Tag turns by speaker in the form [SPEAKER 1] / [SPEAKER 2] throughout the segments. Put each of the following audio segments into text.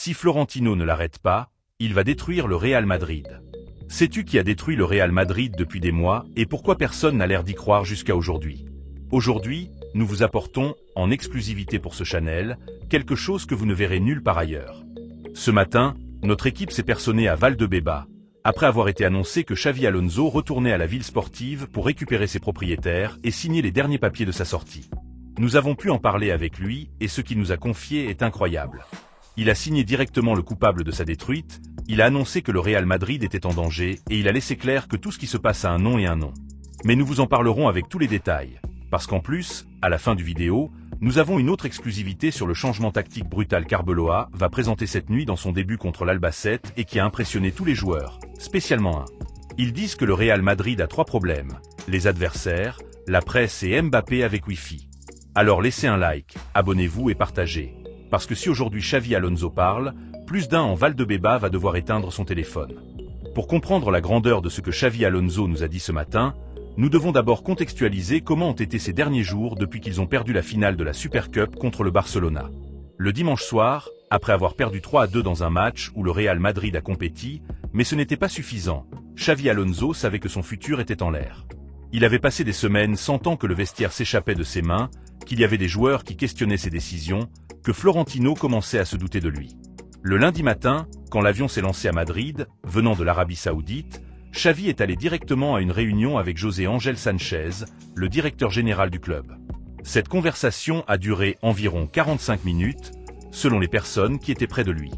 [SPEAKER 1] Si Florentino ne l'arrête pas, il va détruire le Real Madrid. Sais-tu qui a détruit le Real Madrid depuis des mois et pourquoi personne n'a l'air d'y croire jusqu'à aujourd'hui? Aujourd'hui, nous vous apportons, en exclusivité pour ce channel, quelque chose que vous ne verrez nulle part ailleurs. Ce matin, notre équipe s'est personnée à Valdebebas, après avoir été annoncé que Xavi Alonso retournait à la ville sportive pour récupérer ses propriétaires et signer les derniers papiers de sa sortie. Nous avons pu en parler avec lui et ce qu'il nous a confié est incroyable. Il a signé directement le coupable de sa détruite, il a annoncé que le Real Madrid était en danger et il a laissé clair que tout ce qui se passe a un nom et un nom. Mais nous vous en parlerons avec tous les détails, parce qu'en plus, à la fin du vidéo, nous avons une autre exclusivité sur le changement tactique brutal qu'Arbeloa va présenter cette nuit dans son début contre l'Albacete et qui a impressionné tous les joueurs, spécialement un. Ils disent que le Real Madrid a 3 problèmes, les adversaires, la presse et Mbappé avec Wi-Fi. Alors laissez un like, abonnez-vous et partagez. Parce que si aujourd'hui Xavi Alonso parle, plus d'un en Valdebebas va devoir éteindre son téléphone. Pour comprendre la grandeur de ce que Xavi Alonso nous a dit ce matin, nous devons d'abord contextualiser comment ont été ces derniers jours depuis qu'ils ont perdu la finale de la Super Cup contre le Barcelona. Le dimanche soir, après avoir perdu 3-2 dans un match où le Real Madrid a compéti, mais ce n'était pas suffisant, Xavi Alonso savait que son futur était en l'air. Il avait passé des semaines sentant que le vestiaire s'échappait de ses mains, qu'il y avait des joueurs qui questionnaient ses décisions, que Florentino commençait à se douter de lui. Le lundi matin, quand l'avion s'est lancé à Madrid, venant de l'Arabie Saoudite, Xavi est allé directement à une réunion avec José Ángel Sánchez, le directeur général du club. Cette conversation a duré environ 45 minutes, selon les personnes qui étaient près de lui.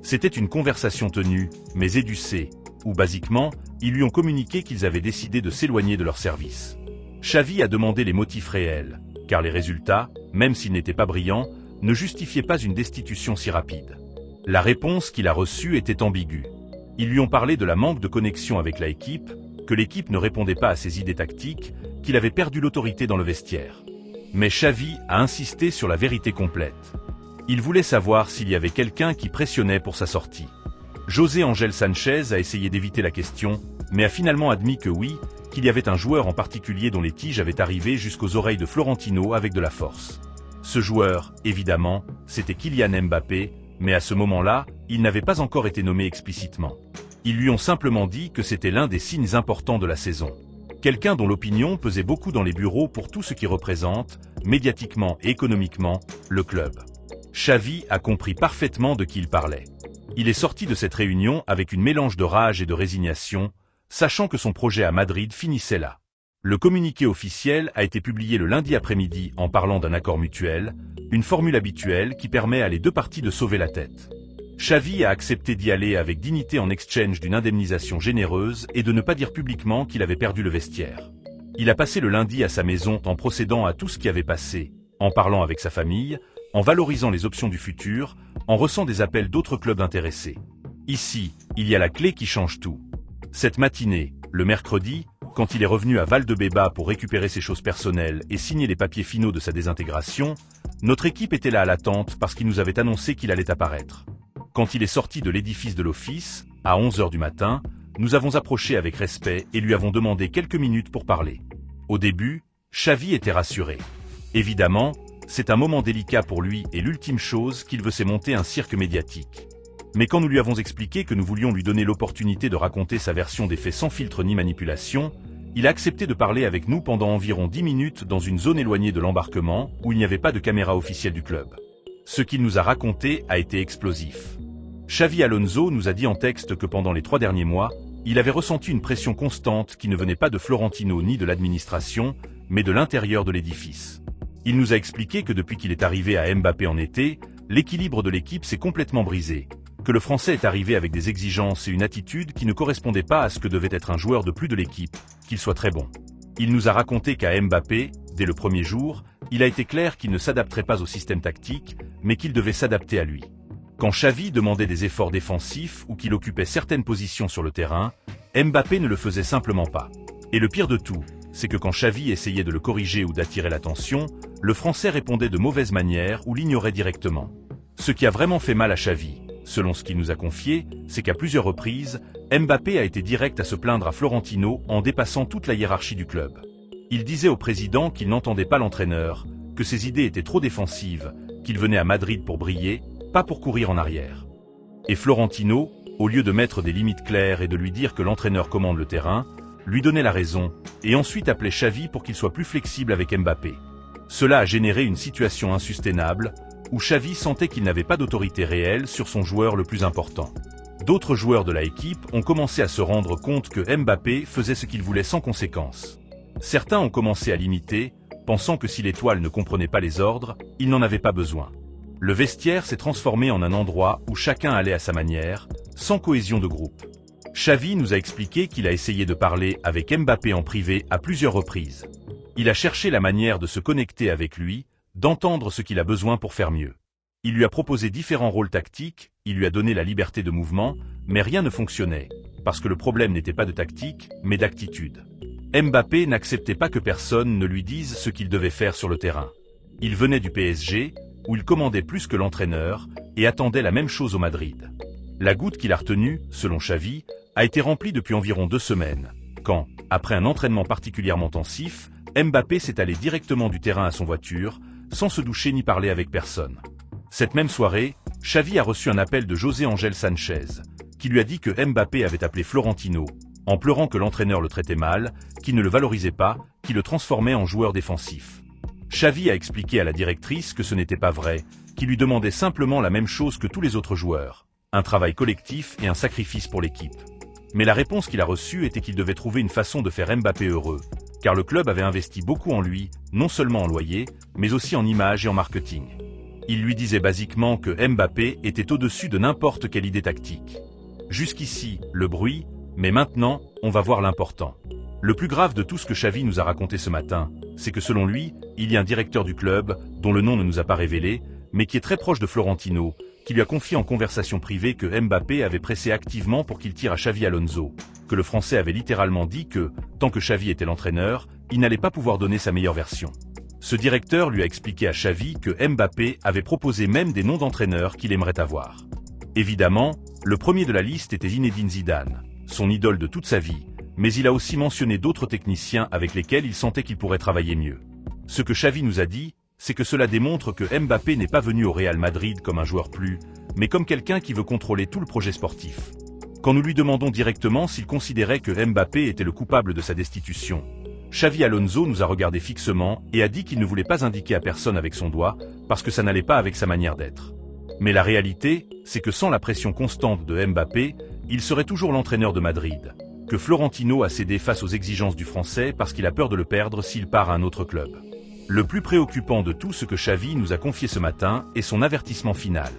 [SPEAKER 1] C'était une conversation tenue, mais édulcée, où basiquement, ils lui ont communiqué qu'ils avaient décidé de s'éloigner de leur service. Xavi a demandé les motifs réels, car les résultats, même s'ils n'étaient pas brillants, ne justifiaient pas une destitution si rapide. La réponse qu'il a reçue était ambiguë. Ils lui ont parlé de la manque de connexion avec l'équipe, que l'équipe ne répondait pas à ses idées tactiques, qu'il avait perdu l'autorité dans le vestiaire. Mais Xavi a insisté sur la vérité complète. Il voulait savoir s'il y avait quelqu'un qui pressionnait pour sa sortie. José Ángel Sánchez a essayé d'éviter la question, mais a finalement admis que oui, qu'il y avait un joueur en particulier dont les tiges avaient arrivé jusqu'aux oreilles de Florentino avec de la force. Ce joueur, évidemment, c'était Kylian Mbappé, mais à ce moment-là, il n'avait pas encore été nommé explicitement. Ils lui ont simplement dit que c'était l'un des signes importants de la saison. Quelqu'un dont l'opinion pesait beaucoup dans les bureaux pour tout ce qui représente, médiatiquement et économiquement, le club. Xavi a compris parfaitement de qui il parlait. Il est sorti de cette réunion avec une mélange de rage et de résignation, sachant que son projet à Madrid finissait là. Le communiqué officiel a été publié le lundi après-midi en parlant d'un accord mutuel, une formule habituelle qui permet à les deux parties de sauver la tête. Xavi a accepté d'y aller avec dignité en exchange d'une indemnisation généreuse et de ne pas dire publiquement qu'il avait perdu le vestiaire. Il a passé le lundi à sa maison en procédant à tout ce qui avait passé, en parlant avec sa famille, en valorisant les options du futur, en reçant des appels d'autres clubs intéressés. Ici, il y a la clé qui change tout. Cette matinée, le mercredi, quand il est revenu à Valdebebas pour récupérer ses choses personnelles et signer les papiers finaux de sa désintégration, notre équipe était là à l'attente parce qu'il nous avait annoncé qu'il allait apparaître. Quand il est sorti de l'édifice de l'office, à 11h du matin, nous avons approché avec respect et lui avons demandé quelques minutes pour parler. Au début, Xavi était rassuré. Évidemment, c'est un moment délicat pour lui et l'ultime chose qu'il veut c'est monter un cirque médiatique. Mais quand nous lui avons expliqué que nous voulions lui donner l'opportunité de raconter sa version des faits sans filtre ni manipulation, il a accepté de parler avec nous pendant environ 10 minutes dans une zone éloignée de l'embarquement où il n'y avait pas de caméra officielle du club. Ce qu'il nous a raconté a été explosif. Xavi Alonso nous a dit en texte que pendant les 3 derniers mois, il avait ressenti une pression constante qui ne venait pas de Florentino ni de l'administration, mais de l'intérieur de l'édifice. Il nous a expliqué que depuis qu'il est arrivé à Mbappé en été, l'équilibre de l'équipe s'est complètement brisé, que le Français est arrivé avec des exigences et une attitude qui ne correspondaient pas à ce que devait être un joueur de plus de l'équipe, qu'il soit très bon. Il nous a raconté qu'à Mbappé, dès le premier jour, il a été clair qu'il ne s'adapterait pas au système tactique, mais qu'il devait s'adapter à lui. Quand Xavi demandait des efforts défensifs ou qu'il occupait certaines positions sur le terrain, Mbappé ne le faisait simplement pas. Et le pire de tout, c'est que quand Xavi essayait de le corriger ou d'attirer l'attention, le Français répondait de mauvaise manière ou l'ignorait directement. Ce qui a vraiment fait mal à Xavi, selon ce qu'il nous a confié, c'est qu'à plusieurs reprises, Mbappé a été direct à se plaindre à Florentino en dépassant toute la hiérarchie du club. Il disait au président qu'il n'entendait pas l'entraîneur, que ses idées étaient trop défensives, qu'il venait à Madrid pour briller, pas pour courir en arrière. Et Florentino, au lieu de mettre des limites claires et de lui dire que l'entraîneur commande le terrain, lui donnait la raison, et ensuite appelait Xavi pour qu'il soit plus flexible avec Mbappé. Cela a généré une situation insoutenable, où Xavi sentait qu'il n'avait pas d'autorité réelle sur son joueur le plus important. D'autres joueurs de la équipe ont commencé à se rendre compte que Mbappé faisait ce qu'il voulait sans conséquence. Certains ont commencé à l'imiter, pensant que si l'étoile ne comprenait pas les ordres, il n'en avait pas besoin. Le vestiaire s'est transformé en un endroit où chacun allait à sa manière, sans cohésion de groupe. Xavi nous a expliqué qu'il a essayé de parler avec Mbappé en privé à plusieurs reprises. Il a cherché la manière de se connecter avec lui, d'entendre ce qu'il a besoin pour faire mieux. Il lui a proposé différents rôles tactiques, il lui a donné la liberté de mouvement, mais rien ne fonctionnait, parce que le problème n'était pas de tactique, mais d'attitude. Mbappé n'acceptait pas que personne ne lui dise ce qu'il devait faire sur le terrain. Il venait du PSG, où il commandait plus que l'entraîneur, et attendait la même chose au Madrid. La goutte qu'il a retenue, selon Xavi, a été remplie depuis environ 2 semaines, quand, après un entraînement particulièrement intensif, Mbappé s'est allé directement du terrain à son voiture, sans se doucher ni parler avec personne. Cette même soirée, Xavi a reçu un appel de José Ángel Sánchez, qui lui a dit que Mbappé avait appelé Florentino, en pleurant que l'entraîneur le traitait mal, qu'il ne le valorisait pas, qu'il le transformait en joueur défensif. Xavi a expliqué à la directrice que ce n'était pas vrai, qu'il lui demandait simplement la même chose que tous les autres joueurs, un travail collectif et un sacrifice pour l'équipe. Mais la réponse qu'il a reçue était qu'il devait trouver une façon de faire Mbappé heureux, car le club avait investi beaucoup en lui, non seulement en loyer, mais aussi en image et en marketing. Il lui disait basiquement que Mbappé était au-dessus de n'importe quelle idée tactique. Jusqu'ici, le bruit, mais maintenant, on va voir l'important. Le plus grave de tout ce que Xavi nous a raconté ce matin, c'est que selon lui, il y a un directeur du club, dont le nom ne nous a pas révélé, mais qui est très proche de Florentino, qui lui a confié en conversation privée que Mbappé avait pressé activement pour qu'il tire à Xavi Alonso, que le Français avait littéralement dit que, tant que Xavi était l'entraîneur, il n'allait pas pouvoir donner sa meilleure version. Ce directeur lui a expliqué à Xavi que Mbappé avait proposé même des noms d'entraîneurs qu'il aimerait avoir. Évidemment, le premier de la liste était Zinedine Zidane, son idole de toute sa vie, mais il a aussi mentionné d'autres techniciens avec lesquels il sentait qu'il pourrait travailler mieux. Ce que Xavi nous a dit, c'est que cela démontre que Mbappé n'est pas venu au Real Madrid comme un joueur plus, mais comme quelqu'un qui veut contrôler tout le projet sportif. Quand nous lui demandons directement s'il considérait que Mbappé était le coupable de sa destitution, Xavi Alonso nous a regardé fixement et a dit qu'il ne voulait pas indiquer à personne avec son doigt, parce que ça n'allait pas avec sa manière d'être. Mais la réalité, c'est que sans la pression constante de Mbappé, il serait toujours l'entraîneur de Madrid, que Florentino a cédé face aux exigences du Français parce qu'il a peur de le perdre s'il part à un autre club. Le plus préoccupant de tout ce que Xavi nous a confié ce matin est son avertissement final.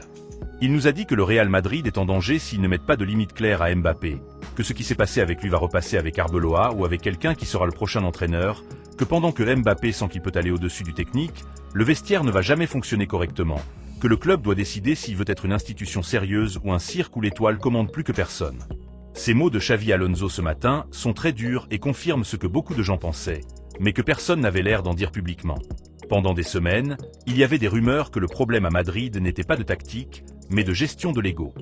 [SPEAKER 1] Il nous a dit que le Real Madrid est en danger s'ils ne mettent pas de limite claire à Mbappé, que ce qui s'est passé avec lui va repasser avec Arbeloa ou avec quelqu'un qui sera le prochain entraîneur, que pendant que Mbappé sent qu'il peut aller au-dessus du technique, le vestiaire ne va jamais fonctionner correctement, que le club doit décider s'il veut être une institution sérieuse ou un cirque où l'étoile commande plus que personne. Ces mots de Xavi Alonso ce matin sont très durs et confirment ce que beaucoup de gens pensaient, mais que personne n'avait l'air d'en dire publiquement. Pendant des semaines, il y avait des rumeurs que le problème à Madrid n'était pas de tactique, mais de gestion de l'ego.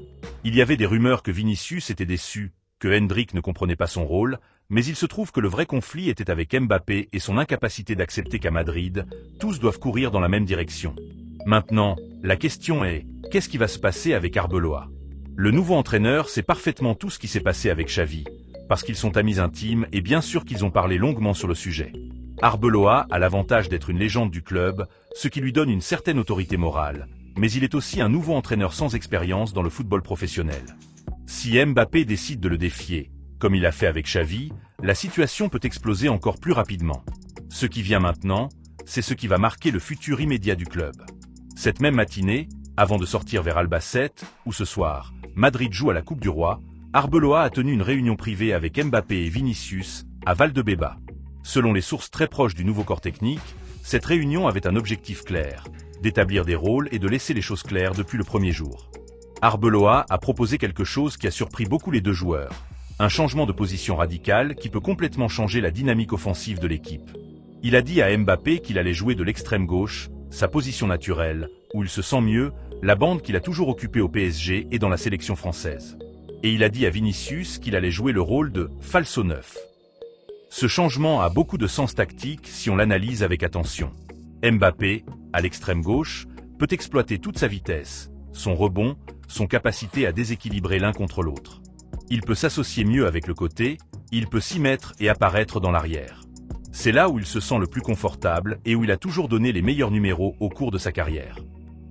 [SPEAKER 1] Il y avait des rumeurs que Vinicius était déçu, que Hendrik ne comprenait pas son rôle, mais il se trouve que le vrai conflit était avec Mbappé et son incapacité d'accepter qu'à Madrid, tous doivent courir dans la même direction. Maintenant, la question est, qu'est-ce qui va se passer avec Arbeloa ? Le nouveau entraîneur sait parfaitement tout ce qui s'est passé avec Xavi, parce qu'ils sont amis intimes et bien sûr qu'ils ont parlé longuement sur le sujet. Arbeloa a l'avantage d'être une légende du club, ce qui lui donne une certaine autorité morale, mais il est aussi un nouveau entraîneur sans expérience dans le football professionnel. Si Mbappé décide de le défier, comme il a fait avec Xavi, la situation peut exploser encore plus rapidement. Ce qui vient maintenant, c'est ce qui va marquer le futur immédiat du club. Cette même matinée, avant de sortir vers Albacete, où ce soir, Madrid joue à la Coupe du Roi, Arbeloa a tenu une réunion privée avec Mbappé et Vinicius, à Valdebeba. Selon les sources très proches du nouveau corps technique, cette réunion avait un objectif clair, d'établir des rôles et de laisser les choses claires depuis le premier jour. Arbeloa a proposé quelque chose qui a surpris beaucoup les deux joueurs, un changement de position radical qui peut complètement changer la dynamique offensive de l'équipe. Il a dit à Mbappé qu'il allait jouer de l'extrême gauche, sa position naturelle, où il se sent mieux, la bande qu'il a toujours occupée au PSG et dans la sélection française. Et il a dit à Vinicius qu'il allait jouer le rôle de « falso neuf ». Ce changement a beaucoup de sens tactique si on l'analyse avec attention. Mbappé, à l'extrême gauche, peut exploiter toute sa vitesse, son rebond, son capacité à déséquilibrer l'un contre l'autre. Il peut s'associer mieux avec le côté, il peut s'y mettre et apparaître dans l'arrière. C'est là où il se sent le plus confortable et où il a toujours donné les meilleurs numéros au cours de sa carrière.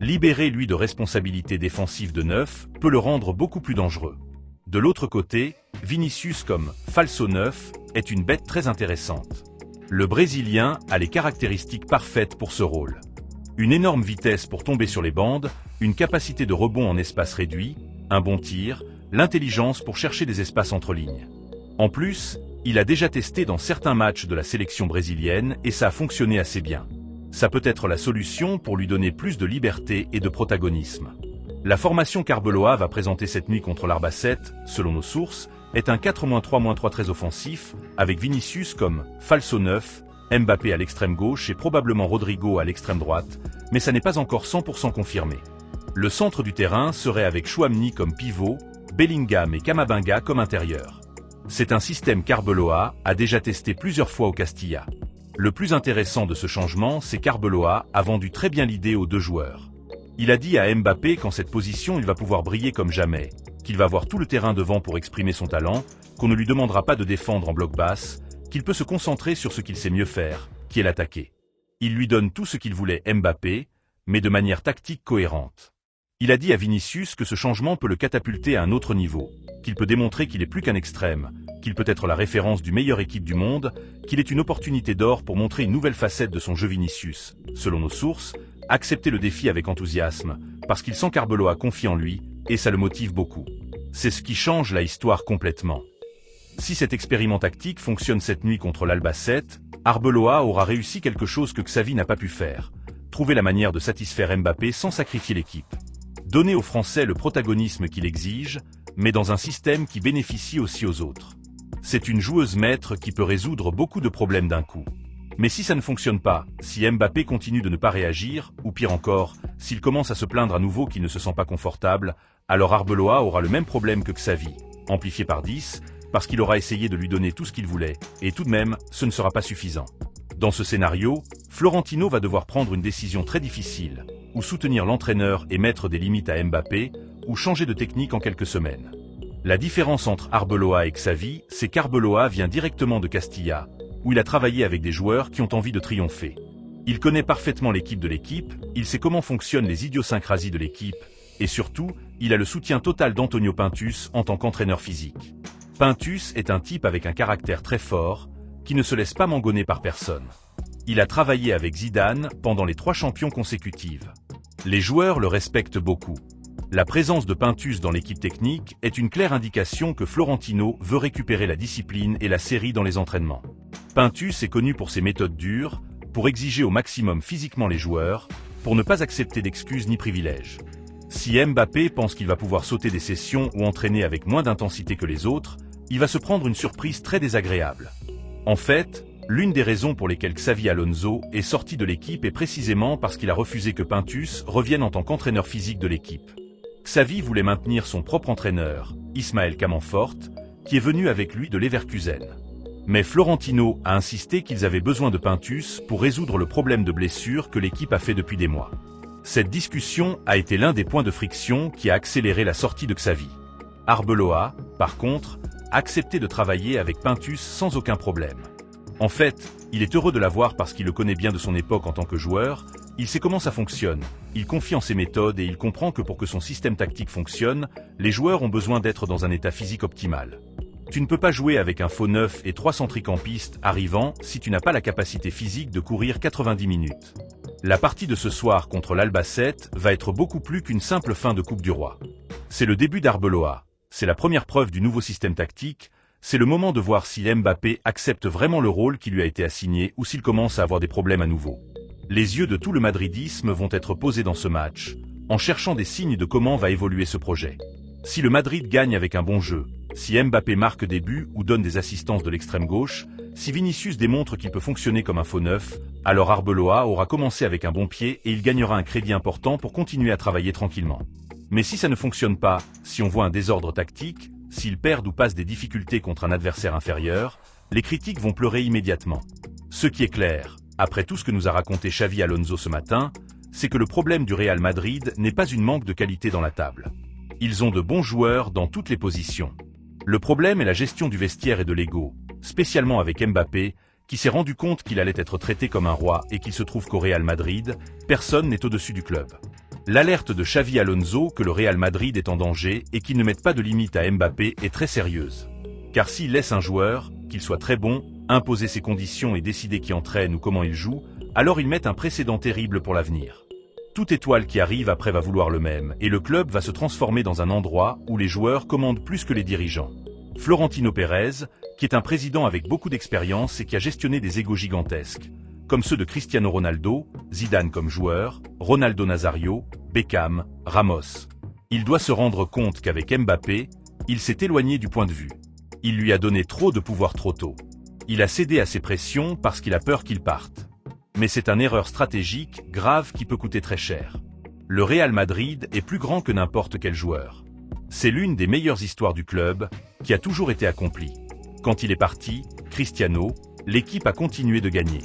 [SPEAKER 1] Libérer lui de responsabilités défensives de neuf peut le rendre beaucoup plus dangereux. De l'autre côté, Vinicius comme falso neuf est une bête très intéressante. Le Brésilien a les caractéristiques parfaites pour ce rôle. Une énorme vitesse pour tomber sur les bandes, une capacité de rebond en espace réduit, un bon tir, l'intelligence pour chercher des espaces entre lignes. En plus, il a déjà testé dans certains matchs de la sélection brésilienne et ça a fonctionné assez bien. Ça peut être la solution pour lui donner plus de liberté et de protagonisme. La formation qu'Arbeloa va présenter cette nuit contre l'Arbacete, selon nos sources, est un 4-3-3 très offensif, avec Vinicius comme falso neuf, Mbappé à l'extrême gauche et probablement Rodrigo à l'extrême droite, mais ça n'est pas encore 100% confirmé. Le centre du terrain serait avec Chouameni comme pivot, Bellingham et Camavinga comme intérieur. C'est un système qu'Arbeloa a déjà testé plusieurs fois au Castilla. Le plus intéressant de ce changement, c'est qu'Arbeloa a vendu très bien l'idée aux deux joueurs. Il a dit à Mbappé qu'en cette position il va pouvoir briller comme jamais, qu'il va avoir tout le terrain devant pour exprimer son talent, qu'on ne lui demandera pas de défendre en bloc basse, qu'il peut se concentrer sur ce qu'il sait mieux faire, qui est l'attaquer. Il lui donne tout ce qu'il voulait Mbappé, mais de manière tactique cohérente. Il a dit à Vinicius que ce changement peut le catapulter à un autre niveau, qu'il peut démontrer qu'il est plus qu'un extrême, qu'il peut être la référence du meilleure équipe du monde, qu'il est une opportunité d'or pour montrer une nouvelle facette de son jeu Vinicius. Selon nos sources, accepter le défi avec enthousiasme, parce qu'il sent qu'Arbeloa confie en lui, et ça le motive beaucoup. C'est ce qui change la histoire complètement. Si cet expériment tactique fonctionne cette nuit contre l'Albacete, Arbeloa aura réussi quelque chose que Xavi n'a pas pu faire, trouver la manière de satisfaire Mbappé sans sacrifier l'équipe. Donner aux Français le protagonisme qu'il exige, mais dans un système qui bénéficie aussi aux autres. C'est une joueuse maître qui peut résoudre beaucoup de problèmes d'un coup. Mais si ça ne fonctionne pas, si Mbappé continue de ne pas réagir, ou pire encore, s'il commence à se plaindre à nouveau qu'il ne se sent pas confortable, alors Arbeloa aura le même problème que Xavi, amplifié par 10, parce qu'il aura essayé de lui donner tout ce qu'il voulait, et tout de même, ce ne sera pas suffisant. Dans ce scénario, Florentino va devoir prendre une décision très difficile, ou soutenir l'entraîneur et mettre des limites à Mbappé, ou changer de technique en quelques semaines. La différence entre Arbeloa et Xavi, c'est qu'Arbeloa vient directement de Castilla, où il a travaillé avec des joueurs qui ont envie de triompher. Il connaît parfaitement l'équipe de l'équipe, il sait comment fonctionnent les idiosyncrasies de l'équipe, et surtout, il a le soutien total d'Antonio Pintus en tant qu'entraîneur physique. Pintus est un type avec un caractère très fort, qui ne se laisse pas mangonner par personne. Il a travaillé avec Zidane pendant les 3 champions consécutives. Les joueurs le respectent beaucoup. La présence de Pintus dans l'équipe technique est une claire indication que Florentino veut récupérer la discipline et la série dans les entraînements. Pintus est connu pour ses méthodes dures, pour exiger au maximum physiquement les joueurs, pour ne pas accepter d'excuses ni privilèges. Si Mbappé pense qu'il va pouvoir sauter des sessions ou entraîner avec moins d'intensité que les autres, il va se prendre une surprise très désagréable. En fait, l'une des raisons pour lesquelles Xavi Alonso est sorti de l'équipe est précisément parce qu'il a refusé que Pintus revienne en tant qu'entraîneur physique de l'équipe. Xavi voulait maintenir son propre entraîneur, Ismaël Camanfort, qui est venu avec lui de Leverkusen. Mais Florentino a insisté qu'ils avaient besoin de Pintus pour résoudre le problème de blessure que l'équipe a fait depuis des mois. Cette discussion a été l'un des points de friction qui a accéléré la sortie de Xavi. Arbeloa, par contre, a accepté de travailler avec Pintus sans aucun problème. En fait, il est heureux de l'avoir parce qu'il le connaît bien de son époque en tant que joueur, il sait comment ça fonctionne, il confie en ses méthodes et il comprend que pour que son système tactique fonctionne, les joueurs ont besoin d'être dans un état physique optimal. Tu ne peux pas jouer avec un faux neuf et 3 centricampistes arrivant si tu n'as pas la capacité physique de courir 90 minutes. La partie de ce soir contre l'Albacete va être beaucoup plus qu'une simple fin de Coupe du Roi. C'est le début d'Arbeloa, c'est la première preuve du nouveau système tactique, c'est le moment de voir si Mbappé accepte vraiment le rôle qui lui a été assigné ou s'il commence à avoir des problèmes à nouveau. Les yeux de tout le madridisme vont être posés dans ce match, en cherchant des signes de comment va évoluer ce projet. Si le Madrid gagne avec un bon jeu, si Mbappé marque des buts ou donne des assistances de l'extrême gauche, si Vinicius démontre qu'il peut fonctionner comme un faux neuf, alors Arbeloa aura commencé avec un bon pied et il gagnera un crédit important pour continuer à travailler tranquillement. Mais si ça ne fonctionne pas, si on voit un désordre tactique, s'ils perdent ou passent des difficultés contre un adversaire inférieur, les critiques vont pleurer immédiatement. Ce qui est clair, après tout ce que nous a raconté Xavi Alonso ce matin, c'est que le problème du Real Madrid n'est pas une manque de qualité dans la table. Ils ont de bons joueurs dans toutes les positions. Le problème est la gestion du vestiaire et de l'ego, spécialement avec Mbappé, qui s'est rendu compte qu'il allait être traité comme un roi et qu'il se trouve qu'au Real Madrid, personne n'est au-dessus du club. L'alerte de Xavi Alonso que le Real Madrid est en danger et qu'il ne mette pas de limite à Mbappé est très sérieuse. Car s'il laisse un joueur, qu'il soit très bon, imposer ses conditions et décider qui entraîne ou comment il joue, alors il met un précédent terrible pour l'avenir. Toute étoile qui arrive après va vouloir le même, et le club va se transformer dans un endroit où les joueurs commandent plus que les dirigeants. Florentino Pérez, qui est un président avec beaucoup d'expérience et qui a gestionné des égos gigantesques, comme ceux de Cristiano Ronaldo, Zidane comme joueur, Ronaldo Nazario, Beckham, Ramos. Il doit se rendre compte qu'avec Mbappé, il s'est éloigné du point de vue. Il lui a donné trop de pouvoir trop tôt. Il a cédé à ses pressions parce qu'il a peur qu'il parte. Mais c'est une erreur stratégique grave qui peut coûter très cher. Le Real Madrid est plus grand que n'importe quel joueur. C'est l'une des meilleures histoires du club, qui a toujours été accomplie. Quand il est parti, Cristiano, l'équipe a continué de gagner.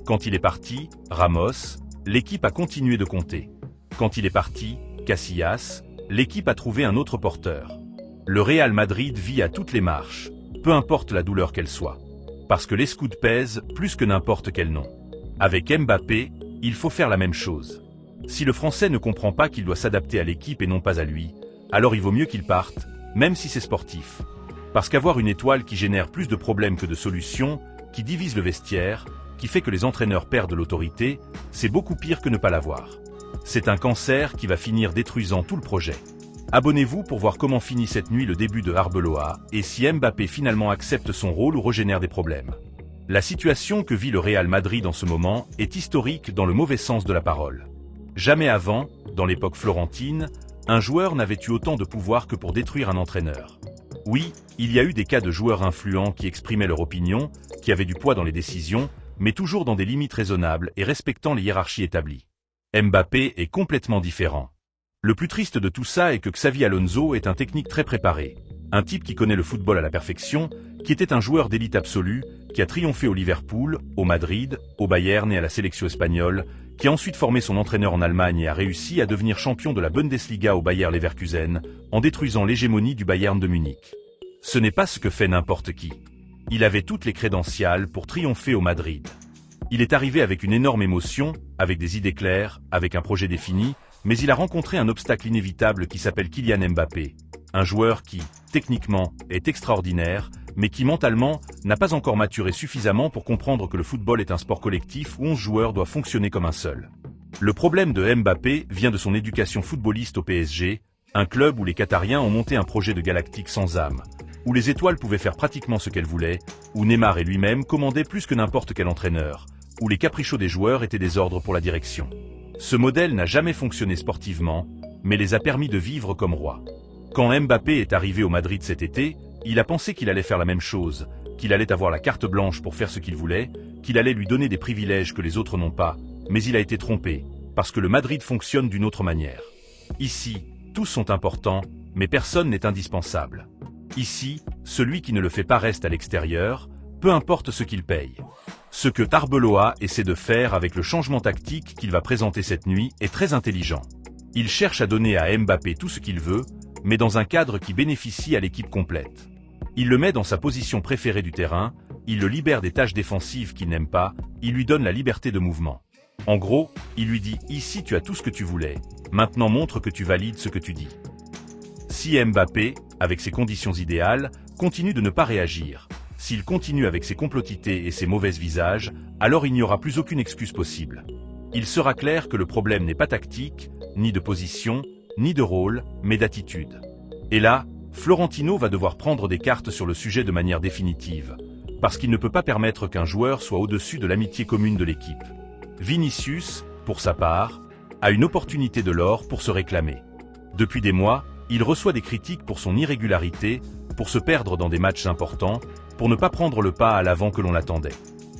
[SPEAKER 1] Quand il est parti, Ramos, l'équipe a continué de compter. Quand il est parti, Casillas, l'équipe a trouvé un autre porteur. Le Real Madrid vit à toutes les marches, peu importe la douleur qu'elle soit. Parce que les scouts pèsent plus que n'importe quel nom. Avec Mbappé, il faut faire la même chose. Si le Français ne comprend pas qu'il doit s'adapter à l'équipe et non pas à lui, alors il vaut mieux qu'il parte, même si c'est sportif. Parce qu'avoir une étoile qui génère plus de problèmes que de solutions, qui divise le vestiaire, qui fait que les entraîneurs perdent l'autorité, c'est beaucoup pire que ne pas l'avoir. C'est un cancer qui va finir détruisant tout le projet. Abonnez-vous pour voir comment finit cette nuit le début de Arbeloa et si Mbappé finalement accepte son rôle ou régénère des problèmes. La situation que vit le Real Madrid en ce moment est historique dans le mauvais sens de la parole. Jamais avant, dans l'époque florentine, un joueur n'avait eu autant de pouvoir que pour détruire un entraîneur. Oui, il y a eu des cas de joueurs influents qui exprimaient leur opinion, qui avaient du poids dans les décisions, mais toujours dans des limites raisonnables et respectant les hiérarchies établies. Mbappé est complètement différent. Le plus triste de tout ça est que Xavi Alonso est un technique très préparé, un type qui connaît le football à la perfection, qui était un joueur d'élite absolue, qui a triomphé au Liverpool, au Madrid, au Bayern et à la sélection espagnole, qui a ensuite formé son entraîneur en Allemagne et a réussi à devenir champion de la Bundesliga au Bayer Leverkusen, en détruisant l'hégémonie du Bayern de Munich. Ce n'est pas ce que fait n'importe qui. Il avait toutes les crédentials pour triompher au Madrid. Il est arrivé avec une énorme émotion, avec des idées claires, avec un projet défini, mais il a rencontré un obstacle inévitable qui s'appelle Kylian Mbappé. Un joueur qui, techniquement, est extraordinaire, mais qui mentalement, n'a pas encore maturé suffisamment pour comprendre que le football est un sport collectif où 11 joueurs doivent fonctionner comme un seul. Le problème de Mbappé vient de son éducation footballiste au PSG, un club où les Qatariens ont monté un projet de galactique sans âme, où les étoiles pouvaient faire pratiquement ce qu'elles voulaient, où Neymar et lui-même commandaient plus que n'importe quel entraîneur, où les caprichots des joueurs étaient des ordres pour la direction. Ce modèle n'a jamais fonctionné sportivement, mais les a permis de vivre comme rois. Quand Mbappé est arrivé au Madrid cet été, il a pensé qu'il allait faire la même chose, qu'il allait avoir la carte blanche pour faire ce qu'il voulait, qu'il allait lui donner des privilèges que les autres n'ont pas, mais il a été trompé, parce que le Madrid fonctionne d'une autre manière. Ici, tous sont importants, mais personne n'est indispensable. Ici, celui qui ne le fait pas reste à l'extérieur, peu importe ce qu'il paye. Ce que Arbeloa essaie de faire avec le changement tactique qu'il va présenter cette nuit est très intelligent. Il cherche à donner à Mbappé tout ce qu'il veut, mais dans un cadre qui bénéficie à l'équipe complète. Il le met dans sa position préférée du terrain, il le libère des tâches défensives qu'il n'aime pas, il lui donne la liberté de mouvement. En gros, il lui dit « Ici tu as tout ce que tu voulais, maintenant montre que tu valides ce que tu dis ». Si Mbappé, avec ses conditions idéales, continue de ne pas réagir, s'il continue avec ses complotités et ses mauvais visages, alors il n'y aura plus aucune excuse possible. Il sera clair que le problème n'est pas tactique, ni de position, ni de rôle, mais d'attitude. Et là, Florentino va devoir prendre des cartes sur le sujet de manière définitive, parce qu'il ne peut pas permettre qu'un joueur soit au-dessus de l'amitié commune de l'équipe. Vinicius, pour sa part, a une opportunité de l'or pour se réclamer. Depuis des mois, il reçoit des critiques pour son irrégularité, pour se perdre dans des matchs importants, pour ne pas prendre le pas à l'avant que l'on l'attendait.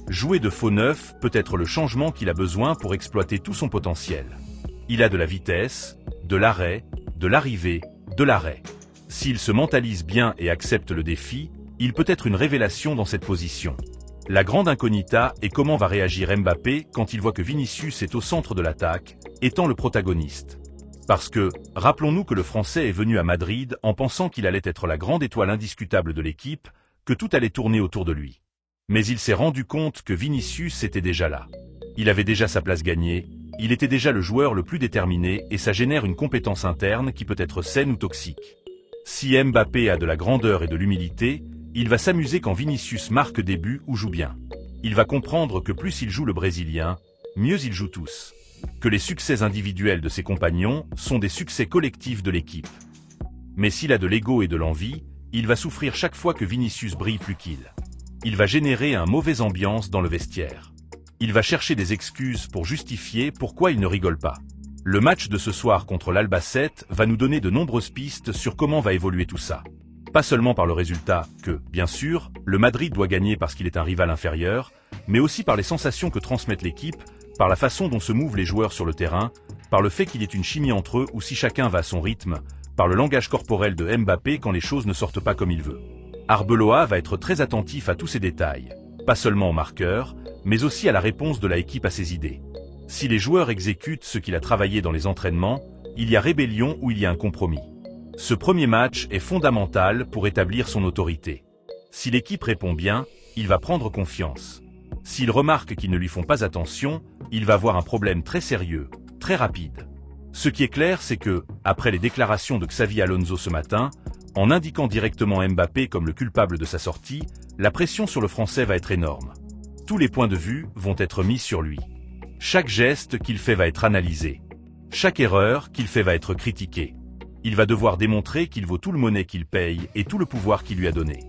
[SPEAKER 1] Jouer de faux neuf peut être le changement qu'il a besoin pour exploiter tout son potentiel. Il a de la vitesse, de l'arrêt, de l'arrivée, de l'arrêt. S'il se mentalise bien et accepte le défi, il peut être une révélation dans cette position. La grande incognita est comment va réagir Mbappé quand il voit que Vinicius est au centre de l'attaque, étant le protagoniste. Parce que, rappelons-nous que le Français est venu à Madrid en pensant qu'il allait être la grande étoile indiscutable de l'équipe, que tout allait tourner autour de lui. Mais il s'est rendu compte que Vinicius était déjà là. Il avait déjà sa place gagnée, il était déjà le joueur le plus déterminé et ça génère une compétence interne qui peut être saine ou toxique. Si Mbappé a de la grandeur et de l'humilité, il va s'amuser quand Vinicius marque des buts ou joue bien. Il va comprendre que plus il joue le Brésilien, mieux ils jouent tous. Que les succès individuels de ses compagnons sont des succès collectifs de l'équipe. Mais s'il a de l'ego et de l'envie, il va souffrir chaque fois que Vinicius brille plus qu'il. Il va générer une mauvaise ambiance dans le vestiaire. Il va chercher des excuses pour justifier pourquoi il ne rigole pas. Le match de ce soir contre l'Albacete va nous donner de nombreuses pistes sur comment va évoluer tout ça. Pas seulement par le résultat que, bien sûr, le Madrid doit gagner parce qu'il est un rival inférieur, mais aussi par les sensations que transmettent l'équipe, par la façon dont se mouvent les joueurs sur le terrain, par le fait qu'il y ait une chimie entre eux ou si chacun va à son rythme, par le langage corporel de Mbappé quand les choses ne sortent pas comme il veut. Arbeloa va être très attentif à tous ces détails, pas seulement au marqueur, mais aussi à la réponse de l'équipe à ses idées. Si les joueurs exécutent ce qu'il a travaillé dans les entraînements, il y a rébellion ou il y a un compromis. Ce premier match est fondamental pour établir son autorité. Si l'équipe répond bien, il va prendre confiance. S'il remarque qu'ils ne lui font pas attention, il va avoir un problème très sérieux, très rapide. Ce qui est clair, c'est que, après les déclarations de Xavi Alonso ce matin, en indiquant directement Mbappé comme le culpable de sa sortie, la pression sur le Français va être énorme. Tous les points de vue vont être mis sur lui. Chaque geste qu'il fait va être analysé. Chaque erreur qu'il fait va être critiquée. Il va devoir démontrer qu'il vaut tout le monnaie qu'il paye et tout le pouvoir qu'il lui a donné.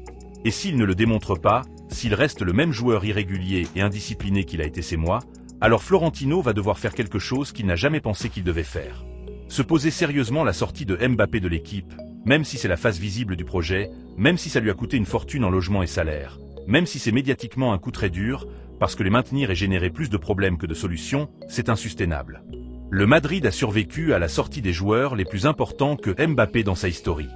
[SPEAKER 1] Et s'il ne le démontre pas, s'il reste le même joueur irrégulier et indiscipliné qu'il a été ces mois, alors Florentino va devoir faire quelque chose qu'il n'a jamais pensé qu'il devait faire. Se poser sérieusement la sortie de Mbappé de l'équipe, même si c'est la face visible du projet, même si ça lui a coûté une fortune en logement et salaire, même si c'est médiatiquement un coup très dur, parce que les maintenir et générer plus de problèmes que de solutions, c'est insoutenable. Le Madrid a survécu à la sortie des joueurs les plus importants que Mbappé dans sa historie.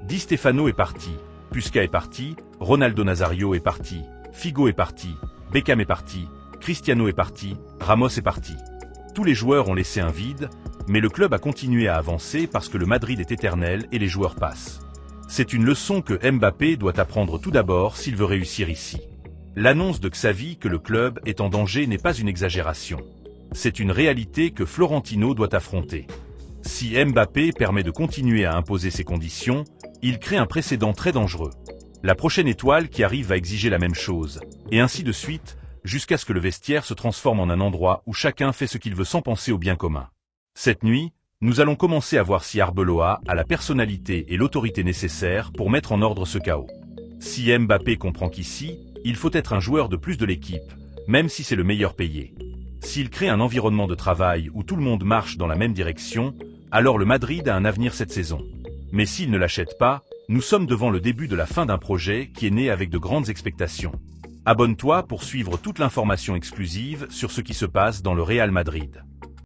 [SPEAKER 1] Di Stefano est parti, Puskas est parti, Ronaldo Nazario est parti, Figo est parti, Beckham est parti, Cristiano est parti, Ramos est parti. Tous les joueurs ont laissé un vide, mais le club a continué à avancer parce que le Madrid est éternel et les joueurs passent. C'est une leçon que Mbappé doit apprendre tout d'abord s'il veut réussir ici. L'annonce de Xavi que le club est en danger n'est pas une exagération. C'est une réalité que Florentino doit affronter. Si Mbappé permet de continuer à imposer ses conditions, il crée un précédent très dangereux. La prochaine étoile qui arrive va exiger la même chose, et ainsi de suite, jusqu'à ce que le vestiaire se transforme en un endroit où chacun fait ce qu'il veut sans penser au bien commun. Cette nuit, nous allons commencer à voir si Arbeloa a la personnalité et l'autorité nécessaires pour mettre en ordre ce chaos. Si Mbappé comprend qu'ici, il faut être un joueur de plus de l'équipe, même si c'est le meilleur payé. S'il crée un environnement de travail où tout le monde marche dans la même direction, alors le Madrid a un avenir cette saison. Mais s'il ne l'achète pas, nous sommes devant le début de la fin d'un projet qui est né avec de grandes expectations. Abonne-toi pour suivre toute l'information exclusive sur ce qui se passe dans le Real Madrid.